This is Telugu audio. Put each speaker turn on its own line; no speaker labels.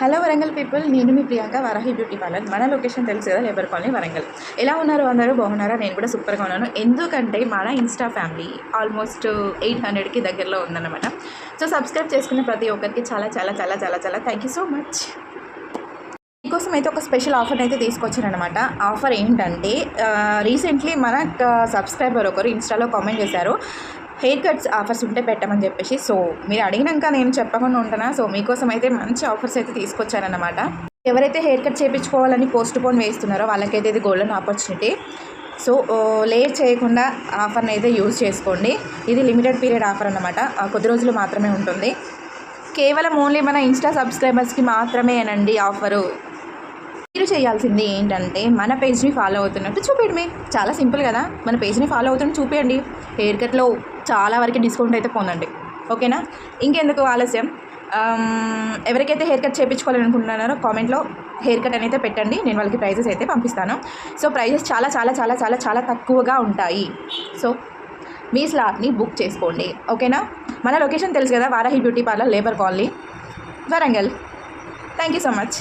హలో వరంగల్ పీపుల్, నేను మీ ప్రియాంక, వారాహి బ్యూటీ పార్లర్. మన లొకేషన్ తెలుసు కదా, లేబర్ కాలనీ, వరంగల్. ఎలా ఉన్నారు అందరూ? బాగున్నారా? నేను కూడా సూపర్గా ఉన్నాను. ఎందుకంటే మన ఇన్స్టా ఫ్యామిలీ ఆల్మోస్ట్ 800కి దగ్గరలో ఉందన్నమాట. సో సబ్స్క్రైబ్ చేసుకున్న ప్రతి ఒక్కరికి చాలా చాలా చాలా చాలా చాలా థ్యాంక్ యూ సో మచ్. మీకోసం అయితే ఒక స్పెషల్ ఆఫర్ అయితే తీసుకొచ్చారనమాట. ఆఫర్ ఏంటంటే రీసెంట్లీ మన సబ్స్క్రైబర్ ఒకరు ఇన్స్టాలో కామెంట్ చేశారు, హెయిర్ కట్స్ ఆఫర్స్ ఉంటే పెట్టమని చెప్పేసి. సో మీరు అడిగినాక నేను చెప్పకుండా ఉంటానా? సో మీకోసం అయితే మంచి ఆఫర్స్ అయితే తీసుకొచ్చారనమాట. ఎవరైతే హెయిర్ కట్ చేయించుకోవాలని పోస్ట్ పోన్ వేస్తున్నారో వాళ్ళకైతే ఇది గోల్డెన్ ఆపర్చునిటీ. సో లేట్ చేయకుండా ఆఫర్ని అయితే యూజ్ చేసుకోండి. ఇది లిమిటెడ్ పీరియడ్ ఆఫర్ అన్నమాట, కొద్ది రోజులు మాత్రమే ఉంటుంది. కేవలం ఓన్లీ మన ఇన్స్టా సబ్స్క్రైబర్స్కి మాత్రమేనండి ఆఫరు. మీరు చేయాల్సింది ఏంటంటే మన పేజ్ని ఫాలో అవుతున్నట్టు చూపించడమే. చాలా సింపుల్ కదా. మన పేజ్ని ఫాలో అవుతున్నట్టు చూపించండి. హెయిర్ కట్లో చాలా వరకు డిస్కౌంట్ అయితే పొందండి, ఓకేనా? ఇంకెందుకు ఆలస్యం, ఎవరికైతే హెయిర్ కట్ చేయించుకోవాలనుకుంటున్నారో కామెంట్లో హెయిర్ కట్ అనేది పెట్టండి. నేను వాళ్ళకి ప్రైజెస్ అయితే పంపిస్తాను. సో ప్రైజెస్ చాలా చాలా చాలా చాలా చాలా తక్కువగా ఉంటాయి. సో మీ స్లాట్ని బుక్ చేసుకోండి, ఓకేనా? మన లొకేషన్ తెలుసు కదా, Varahi beauty parlour, labour colony, Warangal. Thank you so much.